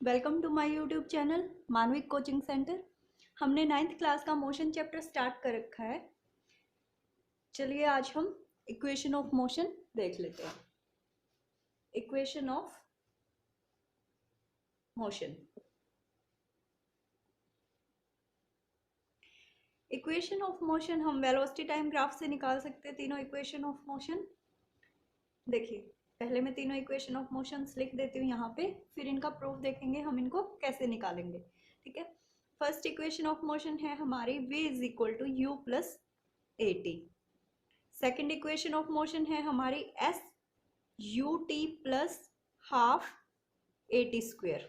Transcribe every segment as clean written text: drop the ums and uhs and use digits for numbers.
Welcome to my YouTube channel Manvik coaching centre. हमने 9th class का motion chapter start कर रखा है। चलिए आज हम इक्वेशन ऑफ मोशन देख लेते हैं। Equation of motion, equation of motion हम वेलोसिटी टाइम ग्राफ से निकाल सकते हैं तीनों इक्वेशन ऑफ मोशन। देखिए पहले मैं तीनों इक्वेशन ऑफ मोशंस लिख देती हूँ यहाँ पे, फिर इनका प्रूफ देखेंगे हम इनको कैसे निकालेंगे। ठीक है, फर्स्ट इक्वेशन ऑफ मोशन है हमारी v is equal to u plus a t. Second equation of motion है हमारी s u t plus half a t square.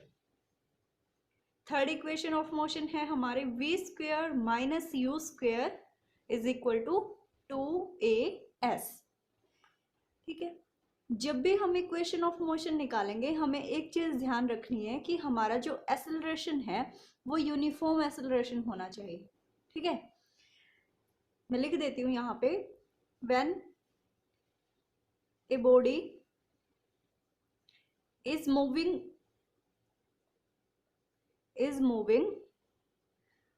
Third equation of motion है हमारे v square minus u square is equal to 2as। ठीक है, जब भी हम equation of motion निकालेंगे हमें एक चीज ध्यान रखनी है कि हमारा जो एक्सेलरेशन है वो यूनिफॉर्म एक्सेलरेशन होना चाहिए। ठीक है, मैं लिख देती हूँ यहाँ पे, when A body is moving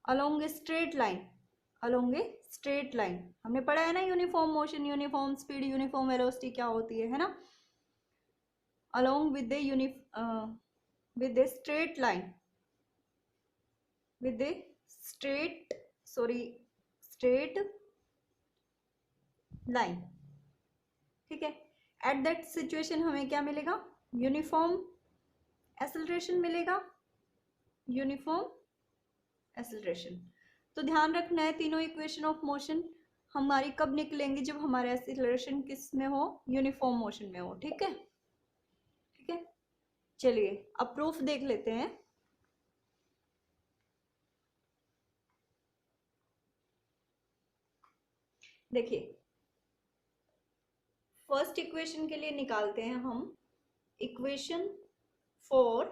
along a straight line, हमने पढ़ा है ना uniform motion, uniform speed, uniform velocity क्या होती है ना। along with a straight line, ठीक है, एट दैट सिचुएशन हमें क्या मिलेगा, यूनिफॉर्म एक्सेलरेशन मिलेगा, यूनिफॉर्म एक्सेलरेशन। तो ध्यान रखना है तीनों इक्वेशन ऑफ मोशन हमारी कब निकलेंगी, जब हमारे एक्सेलरेशन किस में हो, यूनिफॉर्म मोशन में हो। ठीक है, ठीक है, चलिए अब प्रूफ देख लेते हैं। देखिए फर्स्ट इक्वेशन के लिए निकालते हैं हम equation for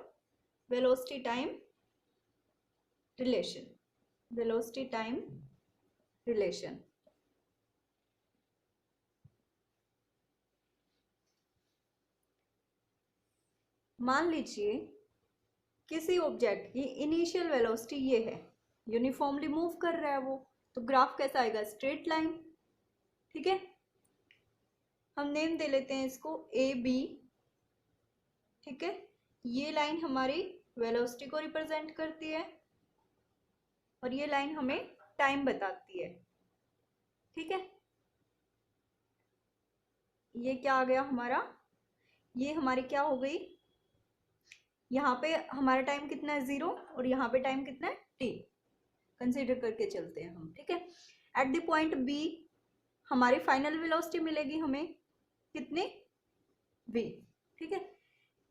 velocity time relation, velocity time relation. मान लीजिए किसी ऑब्जेक्ट की इनिशियल वेलोसिटी ये है, यूनिफॉर्मली मूव कर रहा है वो, तो ग्राफ कैसा आएगा, स्ट्रेट लाइन। ठीक है, हम नेम दे लेते हैं इसको ए बी। ठीक है, ये लाइन हमारी वेलोसिटी को रिप्रेजेंट करती है और ये लाइन हमें टाइम बताती है। ठीक है, ये क्या आ गया हमारा, ये हमारी क्या हो गई, यहाँ पे हमारा टाइम कितना है 0 और यहाँ पे टाइम कितना है t, कंसीडर करके चलते हैं हम। ठीक है, एट द पॉइंट b हमारी फाइनल वेलोसिटी मिलेगी हमें कितनी, v। ठीक है,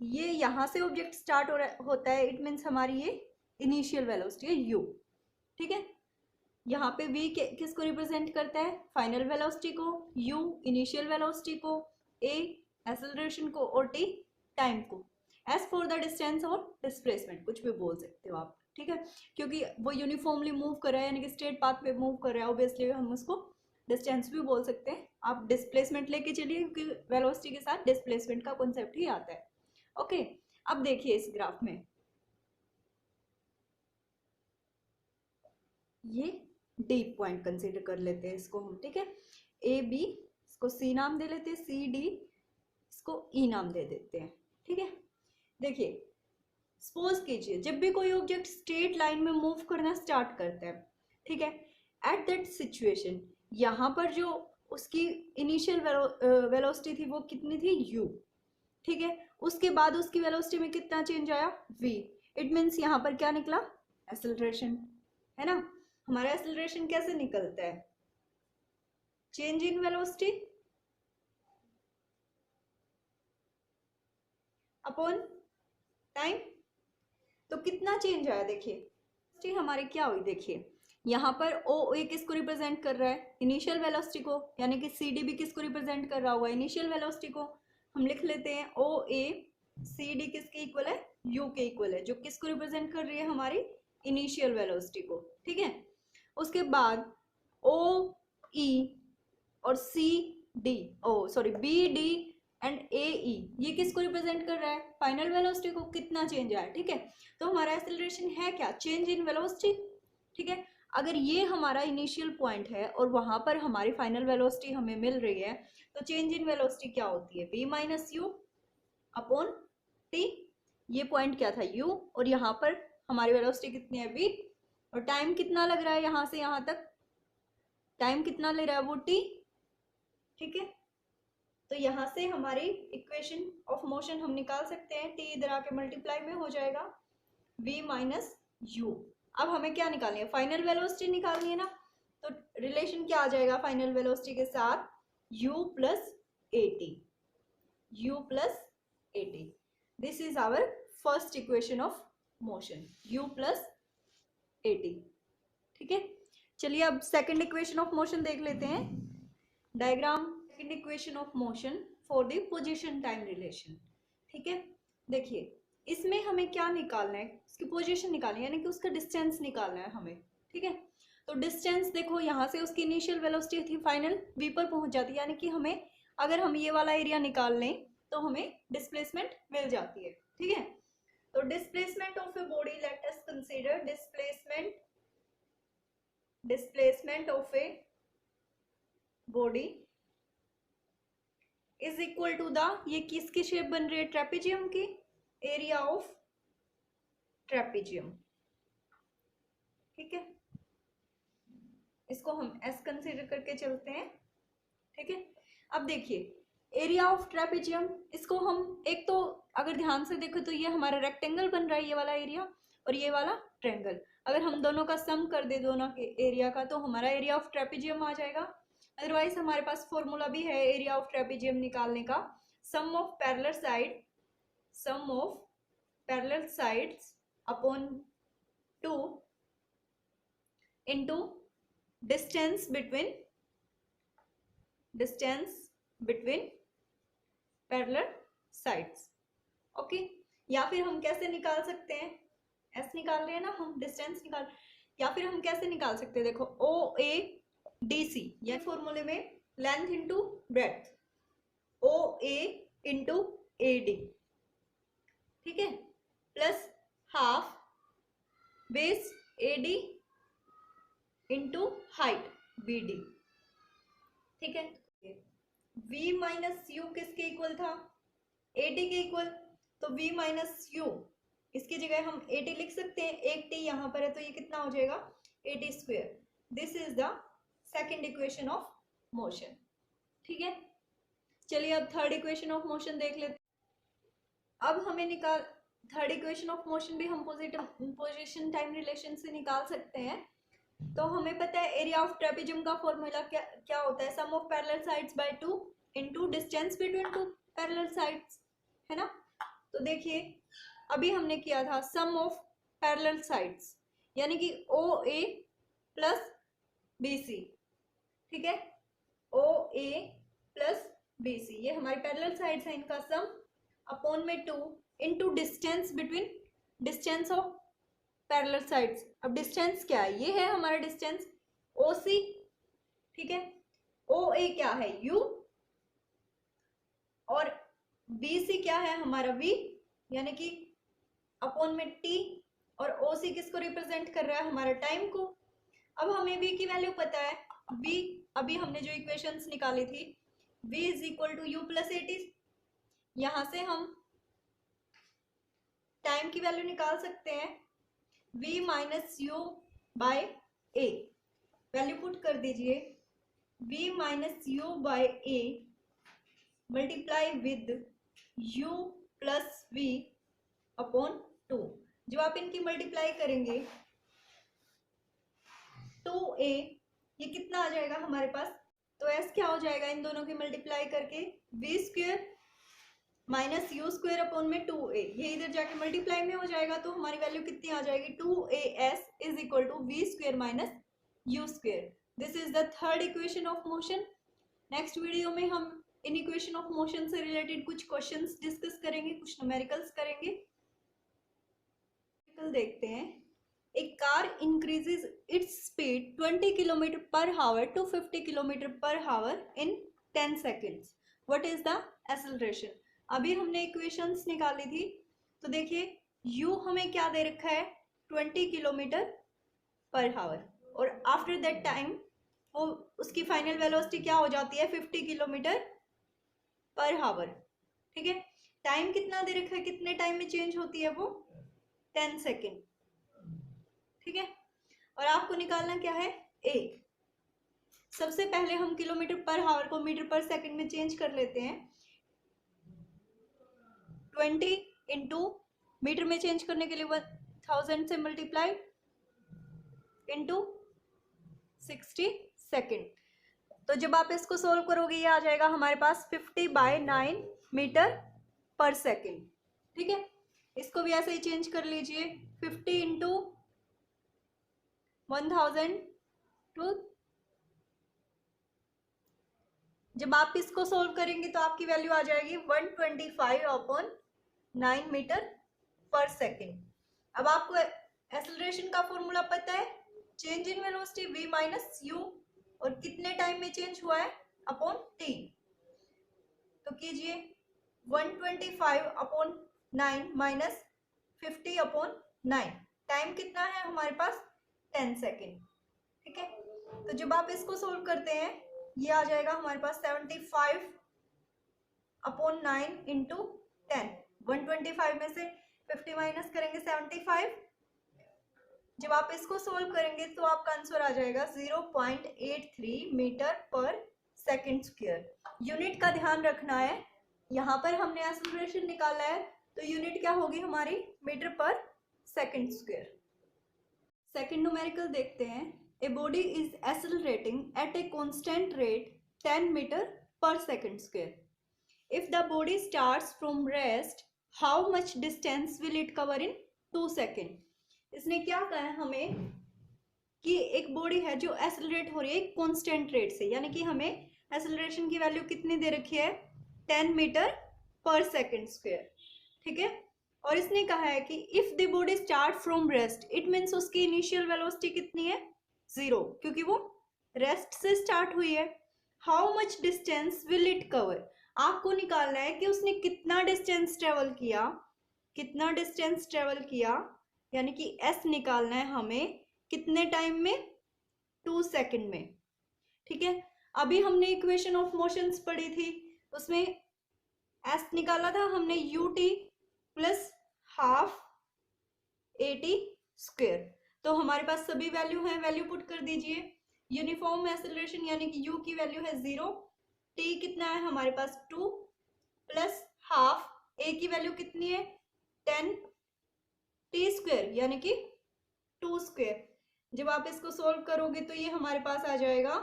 ये यहाँ से ऑब्जेक्ट स्टार्ट होता है, इट मीन्स हमारी ये इनिशियल वेलोसिटी है u। ठीक है, यहाँ पे v किसको रिप्रेजेंट करता है, फाइनल वेलोसिटी को, u इनिशियल वेलोसिटी को, a एक्सेलरेशन को और t टाइम को। एज फॉर द डिस्टेंस और डिस्प्लेसमेंट कुछ भी बोल सकते हो आप। ठीक है, क्योंकि वो यूनिफॉर्मली मूव कर रहा है यानी कि स्ट्रेट पाथ पे मूव कर रहा है, ऑब्वियसली हम उसको डिस्टेंस भी बोल सकते हैं। आप डिस्प्लेसमेंट लेके चलिए क्योंकि वेलोसिटी के साथ डिस्प्लेसमेंट का कॉन्सेप्ट ही आता है। ओके, अब देखिए इस ग्राफ में ये डी पॉइंट कंसीडर कर लेते हैं इसको हम। ठीक है, ए बी, इसको सी नाम दे लेते हैं, सी डी, इसको ई नाम दे देते हैं। ठीक है, देखिए सपोज कीजिए जब भी कोई ऑब्जेक्ट स्ट्रेट लाइन में मूव करना स्टार्ट करता है, ठीक है, एट दैट सिचुएशन यहाँ पर जो उसकी इनिशियल वेलोसिटी थी वो कितनी थी, u। ठीक है, उसके बाद उसकी वेलोसिटी में कितना चेंज आया, v। इट मीन्स यहाँ पर क्या निकला, एक्सेलरेशन, है ना। हमारा एक्सेलरेशन कैसे निकलता है, change in velocity upon time. तो कितना चेंज आया, देखिए हमारी क्या हुई, देखिए यहाँ पर ओ ए किसको रिप्रेजेंट कर रहा है, इनिशियल वेलोसिटी को, यानी कि सी डी भी किसको रिप्रेजेंट कर रहा होगा, इनिशियल वेलोसिटी को। हम लिख लेते हैं ओ ए सी डी किसके इक्वल है, यू के इक्वल है, जो किसको रिप्रेजेंट कर रही है, हमारी इनिशियल वेलोसिटी को। ठीक है, उसके बाद ओ ई और C D, B D and A E, ये किसको रिप्रेजेंट कर रहा है? फाइनल वेलोसिटी को, कितना चेंज आया, ठीक है। तो हमारा एक्सेलरेशन है क्या? चेंज इन वेलोसिटी, ठीक है। अगर ये हमारा इनिशियल पॉइंट है और वहां पर हमारी फाइनल वेलोसिटी हमें मिल रही है, तो चेंज इन वेलोसिटी क्या होती है? v minus you upon T. ये पॉइंट क्या था? u, और यहाँ पर हमारी वेलोसिटी कितनी है? v, और टाइम कितना लग रहा है यहाँ से यहाँ तक? टाइम कितना ले रहा है? वो t, ठीक है। तो यहाँ से हमारी इक्वेशन ऑफ मोशन हम निकाल सकते हैं, t इधर आके मल्टीप्लाई में हो जाएगा v माइनस यू। अब हमें क्या निकालनी है? फाइनल वेलोसिटी निकालनी है ना, तो रिलेशन क्या आ जाएगा फाइनल वेलोसिटी के साथ? u plus a t, u plus a t. This is our first equation of motion, u plus a t, ठीक है। चलिए अब सेकंड इक्वेशन ऑफ मोशन देख लेते हैं। Diagram second equation of motion for the position time relation, ठीक है। देखिए इसमें हमें क्या निकालना है? उसकी पोजीशन निकालनी है, यानी कि उसका डिस्टेंस निकालना है हमें, ठीक है। तो डिस्टेंस देखो, यहाँ से उसकी इनिशियल वेलोसिटी थी, फाइनल v पर पहुंच जाती है, यानी कि हमें अगर हम ये वाला एरिया निकाल लें तो हमें डिस्प्लेसमेंट मिल जाती है, ठीक है। तो displacement of a body, let us consider displacement of a body is equal to the, ये किसकी शेप बन रही है? ट्रेपेजियम की, एरिया ऑफ ट्रेपेजियम, ठीक है। इसको हम एस कंसीडर करके चलते हैं, ठीक है। अब देखिए एरिया ऑफ ट्रेपेजियम, इसको हम एक तो अगर ध्यान से देखो तो ये हमारा रेक्टेंगल बन रहा है, ये वाला एरिया और ये वाला ट्रायंगल। अगर हम दोनों का सम कर दे दोनों के एरिया का, तो हमारा एरिया ऑफ ट्रेपेजियम आ जाएगा। अदरवाइज हमारे पास फॉर्मूला भी है एरिया ऑफ ट्रेपेजियम निकालने का, sum of parallel sides upon 2 into distance between parallel sides, okay. या फिर हम कैसे निकाल सकते हैं? एस निकाल रहे हैं ना हम, डिस्टेंस निकाल, या फिर हम कैसे निकाल सकते हैं? देखो ओ ए डी सी, या फॉर्मूले में length into breadth, O A into A D, ठीक है, plus half base A D into height B D, ठीक है। v माइनस यू किसके इक्वल था? ए टी के इक्वल। तो v माइनस यू, इसकी जगह हम ए टी लिख सकते हैं, एक टी यहाँ पर है तो ये कितना हो जाएगा? ए t square. This is the second equation of motion, ठीक है। चलिए अब थर्ड इक्वेशन ऑफ मोशन देख लेते हैं। अब हमें थर्ड इक्वेशन ऑफ मोशन भी हम पोजीशन टाइम रिलेशन से निकाल सकते हैं। तो हमें पता है एरिया ऑफ ट्रेपेजियम का फॉर्मूला क्या होता है? Sum of parallel sides by 2 into distance between 2 parallel sides, है ना। तो देखिए अभी हमने किया था सम ऑफ पैरेलल साइड्स, यानी कि ओ ए प्लस बी सी, ठीक है, ओ ए प्लस बी सी, ये हमारी पैरेलल साइड्स है, इनका सम अपॉन में 2 into distance of parallel sides. अब डिस्टेंस क्या है? ये है हमारा डिस्टेंस ओ सी, ठीक है। ओ ए क्या है? यू, और बी सी क्या है? हमारा v, यानी कि अपॉन में t, और ओ सी किसको रिप्रेजेंट कर रहा है? हमारा टाइम को। अब हमें v की वैल्यू पता है, v अभी हमने जो इक्वेशंस निकाली थी, v is equal to u plus a t. यहां से हम टाइम की वैल्यू निकाल सकते हैं, v minus u by a, value put कर दीजिए, v minus u by a multiply with u plus v upon 2। जो आप इनकी मल्टीप्लाई करेंगे 2a, ये कितना आ जाएगा हमारे पास? तो s क्या हो जाएगा इन दोनों की मल्टीप्लाई करके? v square minus u square upon में 2a, ये इधर जाके मल्टीप्लाई में हो जाएगा, तो हमारी वैल्यू कितनी आ जाएगी? 2as is equal to v square minus u square. This is the third equation of motion. Next video में हम इन इक्वेशन ऑफ मोशन से रिलेटेड कुछ क्वेश्चंस डिस्कस करेंगे, कुछ न्यूमेरिकल्स करेंगे। देखते हैं, a car increases its speed 20 km per hour to 50 km per hour in 10 seconds what is the acceleration. अभी हमने इक्वेशंस निकाली थी, तो देखिए u हमें क्या दे रखा है 20 किलोमीटर पर आवर, और आफ्टर दैट टाइम वो उसकी फाइनल वेलोसिटी क्या हो जाती है 50 किलोमीटर पर आवर। ठीक है, टाइम कितना दे रखा है, कितने टाइम में चेंज होती है वो 10 सेकेंड। ठीक है, और आपको निकालना क्या है a। सबसे पहले हम किलोमीटर पर आवर को मीटर पर सेकंड में चेंज कर लेते हैं। 20 इंटू मीटर में चेंज करने के लिए 1000 से मल्टीप्लाई इंटू 60 सेकेंड। तो जब आप इसको सोल्व करोगे ये आ जाएगा हमारे पास 50/9 मीटर पर सेकेंड। ठीक है, इसको भी ऐसे ही चेंज कर लीजिए, 50 इंटू 1000 टू, जब आप इसको सोल्व करेंगे तो आपकी वैल्यू आ जाएगी 125/9 मीटर पर सेकेंड। अब आपको एक्सेलरेशन का फॉर्मूला पता है, change in velocity v minus you, और कितने टाइम में चेंज हुआ है अपॉन t। तो कीजिए 125/9 माइनस 50/9, टाइम कितना है हमारे पास 10 सेकेंड। ठीक है, तो जब आप इसको सोल्व करते हैं ये आ जाएगा हमारे पास 75/9 इंटू 10। 125 में से 50 माइनस करेंगे 75। जब आप इसको सोल्व करेंगे तो आपका आंसर आ जाएगा 0.83 मीटर पर सेकंड स्क्वायर। यूनिट का ध्यान रखना है, यहाँ पर हमने एक्सेलरेशन निकाला है तो यूनिट क्या होगी हमारी मीटर पर सेकंड स्क्वायर। सेकंड न्यूमेरिकल देखते हैं। A body is accelerating at a constant rate 10 meter per second square. If the body starts from rest, how much distance will it cover in 2 seconds? इसने क्या कहा है हमें कि एक बॉडी है जो एक्सेलरेट हो रही है कांस्टेंट रेट से, यानी कि हमें एक्सेलरेशन की वैल्यू कितनी दे रखी है 10 मीटर पर सेकंड स्क्वायर। ठीक है, और इसने कहा है कि if the body start from rest, it means उसकी इनिशियल वेलोसिटी कितनी है 0, क्योंकि वो रेस्ट से स्टार्ट हुई है। How much distance will it cover, आपको निकालना है कि उसने कितना डिस्टेंस ट्रेवल किया, कितना डिस्टेंस ट्रेवल किया, यानी कि s निकालना है हमें कितने टाइम में 2 सेकंड में। ठीक है, अभी हमने इक्वेशन ऑफ मोशंस पढ़ी थी, उसमें s निकाला था हमने ut plus half at square. तो हमारे पास सभी वैल्यू है, वैल्यू पुट कर दीजिए। यूनिफॉर्म एक्सेलरेशन यानी कि u की वैल्यू है 0, t कितना है हमारे पास 2 प्लस हाफ, a की वैल्यू कितनी है 10, t स्क्वायर यानी कि 2 स्क्वायर। जब आप इसको सोल्व करोगे तो ये हमारे पास आ जाएगा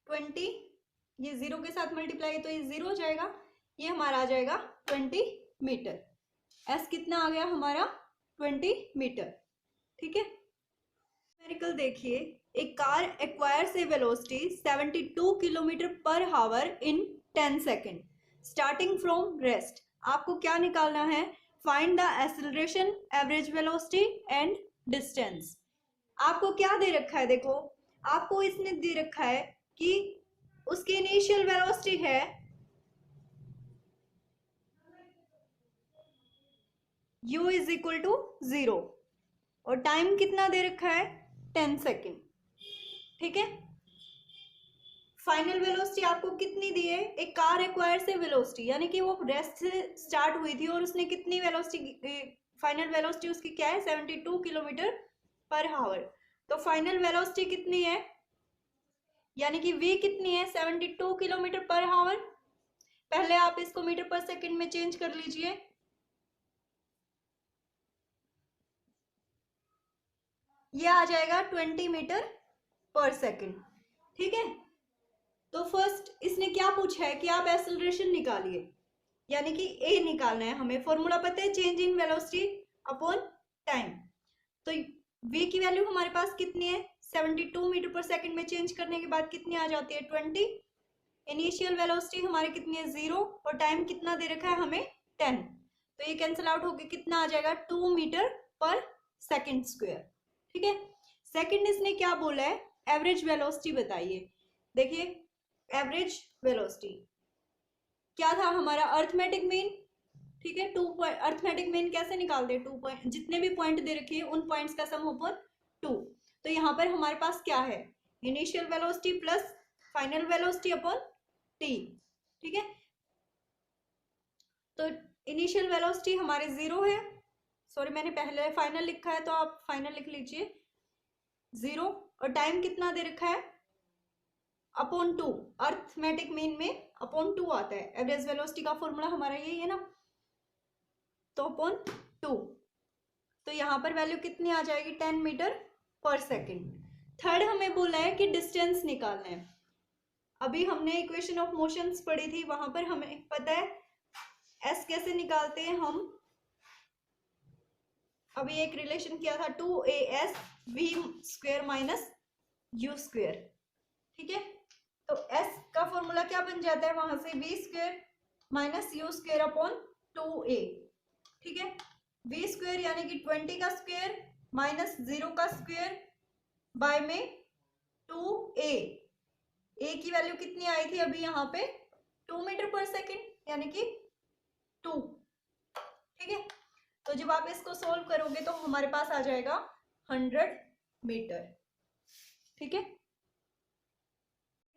20, ये 0 के साथ मल्टीप्लाई तो ये 0 हो जाएगा, ये हमारा आ जाएगा 20 मीटर। s कितना आ गया हमारा 20 मीटर। ठीक है, न्यूमेरिकल देखिए, एक car acquires A velocity 72 kilometre per hour in 10 second starting from rest. आपको क्या निकालना है, find the acceleration, average velocity and distance. आपको क्या दे रखा है, देखो आपको इसने दे रखा है कि उसकी इनिशियल वेलोसिटी है u इज इक्वल टू 0 और टाइम कितना दे रखा है 10 सेकेंड। ठीक है, फाइनल वेलोसिटी आपको कितनी दी है, एक कार एक्वायर से वेलोसिटी, यानी कि वो रेस्ट से स्टार्ट हुई थी और उसने कितनी वेलोसिटी, फाइनल वेलोसिटी उसकी क्या है 72 किलोमीटर पर आवर। तो फाइनल वेलोसिटी कितनी है, यानी कि v कितनी है 72 किलोमीटर पर आवर। पहले आप इसको मीटर पर सेकंड में चेंज कर लीजिए, ये आ जाएगा 20 मीटर पर सेकंड। ठीक है, तो फर्स्ट इसने क्या पूछा है कि आप एक्सेलरेशन निकालिए, यानी कि a निकालना है हमें। फॉर्मूला पता है change in velocity upon time. तो v की वैल्यू हमारे पास कितनी है 72 मीटर पर सेकंड में चेंज करने के बाद कितनी आ जाती है 20। इनिशियल वेलोसिटी हमारी कितनी है 0 और टाइम कितना दे रखा है हमें 10, तो ये कैंसिल आउट होकर कितना आ जाएगा 2 मीटर पर सेकंड स्क्वायर। ठीक है, सेकंड इसने क्या बोला है, एवरेज वेलोसिटी बताइए। देखिए एवरेज वेलोसिटी क्या था हमारा, अर्थमेटिक मीन, ठीक है। 2 पॉइंट अर्थमेटिक मीन कैसे निकालते हैं, 2 पॉइंट, जितने भी पॉइंट दे रखे हैं उन पॉइंट्स का सम अपॉन 2। तो यहाँ पर हमारे पास क्या है, initial velocity plus final velocity upon T, ठीक है। तो इनिशियल वेलोसिटी हमारे 0 है, सॉरी मैंने पहले फाइनल लिखा है तो आप फाइनल लिख लीजिए 0, और टाइम कितना दे रखा है अपॉन 2, अर्थमेटिक मीन में अपॉन 2 आता है, एवरेज वेलोसिटी का फॉर्मूला हमारा यही है ना, तो अपॉन 2। तो यहाँ पर वैल्यू कितनी आ जाएगी, 10 मीटर पर सेकेंड। थर्ड हमें बोला है कि डिस्टेंस निकालना है। अभी हमने इक्वेशन ऑफ मोशंस पढ़ी थी, वहां पर हमें पता है एस कैसे निकालते हैं हम, अभी एक रिलेशन किया था 2as v square minus u square, ठीक है। तो s का फॉर्मूला क्या बन जाता है वहां से, v square minus u square upon 2a, ठीक है। v स्क्वायर यानी कि 20 का स्क्वायर माइनस 0 का स्क्वायर बाय में 2a, a की वैल्यू कितनी आई थी अभी यहाँ पे 2 मीटर पर सेकेंड यानी कि 2, ठीक है। तो जब आप इसको सोल्व करोगे तो हमारे पास आ जाएगा 100 मीटर, ठीक है।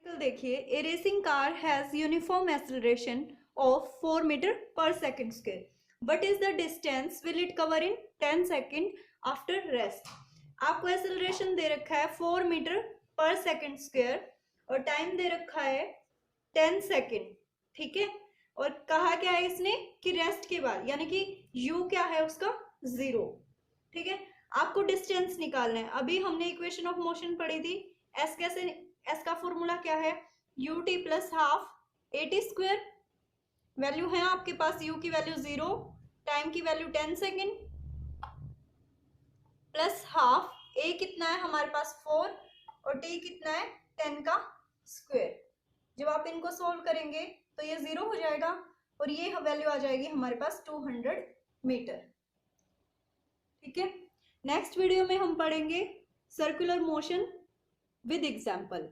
देखिए a racing car has uniform acceleration of 4 metre per second square, what is the distance will it cover in 10 second after rest. आपको एक्सेलरेशन दे रखा है 4 मीटर पर सेकेंड स्क्वायर और टाइम दे रखा है 10 सेकेंड, ठीक है। और कहा क्या है इसने कि रेस्ट के बाद, यानी कि u क्या है उसका 0, ठीक है। आपको डिस्टेंस निकालना है। अभी हमने इक्वेशन ऑफ मोशन पढ़ी थी, s कैसे, s का फॉर्मूला क्या है, ut plus half at square, value है आपके पास u की वैल्यू 0, टाइम की value 10 second, plus half a कितना है हमारे पास 4 और t कितना है 10 का स्क्वायर। जब आप इनको सोल्व करेंगे तो ये 0 हो जाएगा और ये वैल्यू आ जाएगी हमारे पास 200 मीटर, ठीक है। नेक्स्ट वीडियो में हम पढ़ेंगे सर्कुलर मोशन विद एग्जाम्पल।